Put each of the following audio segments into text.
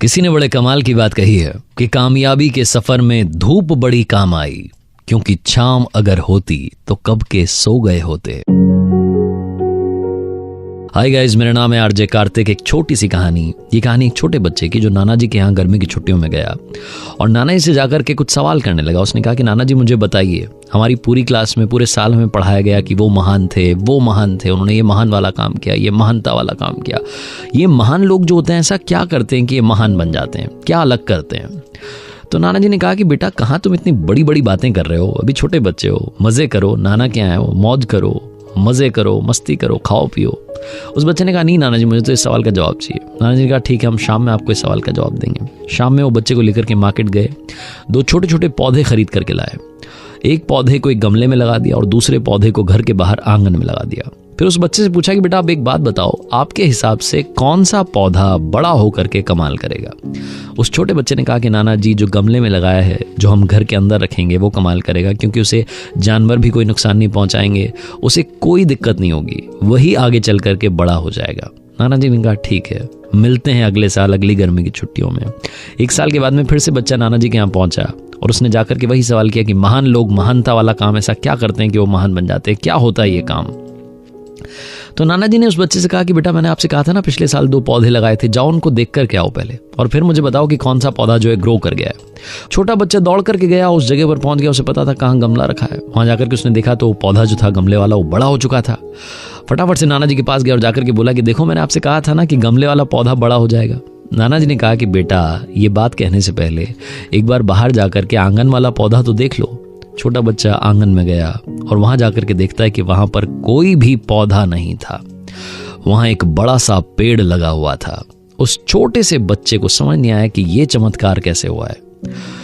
किसी ने बड़े कमाल की बात कही है कि कामयाबी के सफर में धूप बड़ी काम आई, क्योंकि छांव अगर होती तो कब के सो गए होते। हाय गाइस, मेरा नाम है आरजे कार्तिक। एक छोटी सी कहानी। ये कहानी एक छोटे बच्चे की जो नाना जी के यहाँ गर्मी की छुट्टियों में गया और नाना जी से जाकर के कुछ सवाल करने लगा। उसने कहा कि नाना जी मुझे बताइए, हमारी पूरी क्लास में पूरे साल हमें पढ़ाया गया कि वो महान थे, उन्होंने ये महान वाला काम किया, ये महानता वाला काम किया। ये महान लोग जो होते हैं ऐसा क्या करते हैं कि ये महान बन जाते हैं, क्या अलग करते हैं? तो नाना जी ने कहा कि बेटा कहाँ तुम इतनी बड़ी बड़ी बातें कर रहे हो, अभी छोटे बच्चे हो, मजे करो, नाना के आए हो, मौज करो, मजे करो, मस्ती करो, खाओ पियो। उस बच्चे ने कहा नहीं नाना जी, मुझे तो इस सवाल का जवाब चाहिए। नाना जी ने कहा ठीक है, हम शाम में आपको इस सवाल का जवाब देंगे। शाम में वो बच्चे को लेकर के मार्केट गए, 2 छोटे छोटे पौधे खरीद करके लाए। एक पौधे को एक गमले में लगा दिया और दूसरे पौधे को घर के बाहर आंगन में लगा दिया। फिर उस बच्चे से पूछा कि बेटा आप एक बात बताओ, आपके हिसाब से कौन सा पौधा बड़ा होकर के कमाल करेगा? उस छोटे बच्चे ने कहा कि नाना जी, जो गमले में लगाया है, जो हम घर के अंदर रखेंगे वो कमाल करेगा, क्योंकि उसे जानवर भी कोई नुकसान नहीं पहुंचाएंगे, उसे कोई दिक्कत नहीं होगी, वही आगे चल करके बड़ा हो जाएगा। नाना जी ने कहा ठीक है, मिलते हैं अगले साल अगली गर्मी की छुट्टियों में। 1 साल के बाद में फिर से बच्चा नाना जी के यहाँ पहुंचा और उसने जाकर के वही सवाल किया कि महान लोग महानता वाला काम ऐसा क्या करते हैं कि वो महान बन जाते हैं, क्या होता है ये काम? तो नाना जी ने उस बच्चे से कहा कि बेटा मैंने आपसे कहा था ना पिछले साल 2 पौधे लगाए थे, जाओ उनको देख कर के आओ पहले और फिर मुझे बताओ कि कौन सा पौधा जो है ग्रो कर गया है। छोटा बच्चा दौड़ करके गया, उस जगह पर पहुंच गया, उसे पता था कहाँ गमला रखा है। वहां जाकर के उसने देखा तो वो पौधा जो था गमले वाला वो बड़ा हो चुका था। फटाफट से नाना जी के पास गया और जाकर के बोला कि देखो मैंने आपसे कहा था ना कि गमले वाला पौधा बड़ा हो जाएगा। नाना जी ने कहा कि बेटा ये बात कहने से पहले एक बार बाहर जाकर के आंगन वाला पौधा तो देख लो। छोटा बच्चा आंगन में गया और वहां जाकर के देखता है कि वहां पर कोई भी पौधा नहीं था, वहां एक बड़ा सा पेड़ लगा हुआ था। उस छोटे से बच्चे को समझ नहीं आया कि ये चमत्कार कैसे हुआ है।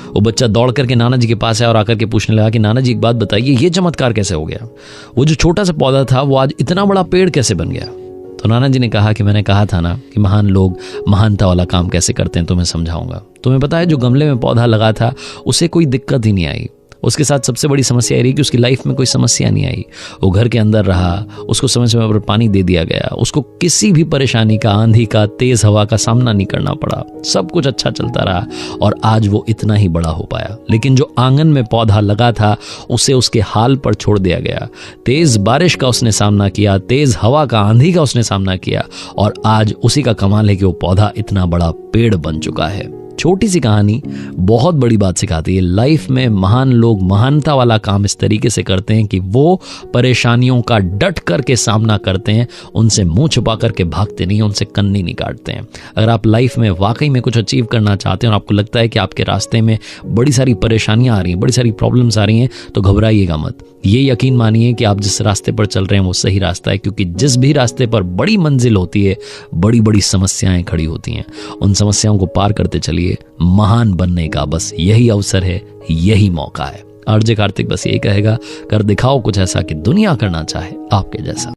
वो बच्चा दौड़ करके नाना जी के पास आया और आकर के पूछने लगा कि नाना जी एक बात बताइए, ये चमत्कार कैसे हो गया? वो जो छोटा सा पौधा था वो आज इतना बड़ा पेड़ कैसे बन गया? तो नाना जी ने कहा कि मैंने कहा था ना कि महान लोग महानता वाला काम कैसे करते हैं, तुम्हें समझाऊंगा। तुम्हें पता है जो गमले में पौधा लगा था उसे कोई दिक्कत ही नहीं आई। उसके साथ सबसे बड़ी समस्या ये रही कि उसकी लाइफ में कोई समस्या नहीं आई। वो घर के अंदर रहा, उसको समय समय पर पानी दे दिया गया, उसको किसी भी परेशानी का, आंधी का, तेज हवा का सामना नहीं करना पड़ा, सब कुछ अच्छा चलता रहा और आज वो इतना ही बड़ा हो पाया। लेकिन जो आंगन में पौधा लगा था उसे उसके हाल पर छोड़ दिया गया। तेज बारिश का उसने सामना किया, तेज हवा का, आंधी का उसने सामना किया और आज उसी का कमाल है कि वो पौधा इतना बड़ा पेड़ बन चुका है। छोटी सी कहानी बहुत बड़ी बात सिखाती है। लाइफ में महान लोग महानता वाला काम इस तरीके से करते हैं कि वो परेशानियों का डट करके सामना करते हैं, उनसे मुंह छुपा करके भागते नहीं, उनसे कन्नी नहीं काटते हैं। अगर आप लाइफ में वाकई में कुछ अचीव करना चाहते हैं और आपको लगता है कि आपके रास्ते में बड़ी सारी परेशानियां आ रही हैं, बड़ी सारी प्रॉब्लम्स आ रही हैं, तो घबराइएगा मत। ये यकीन मानिए कि आप जिस रास्ते पर चल रहे हैं वो सही रास्ता है, क्योंकि जिस भी रास्ते पर बड़ी मंजिल होती है बड़ी बड़ी समस्याएं खड़ी होती हैं। उन समस्याओं को पार करते चलिए। महान बनने का बस यही अवसर है, यही मौका है। आरजे कार्तिक बस यही कहेगा, कर दिखाओ कुछ ऐसा कि दुनिया करना चाहे आपके जैसा।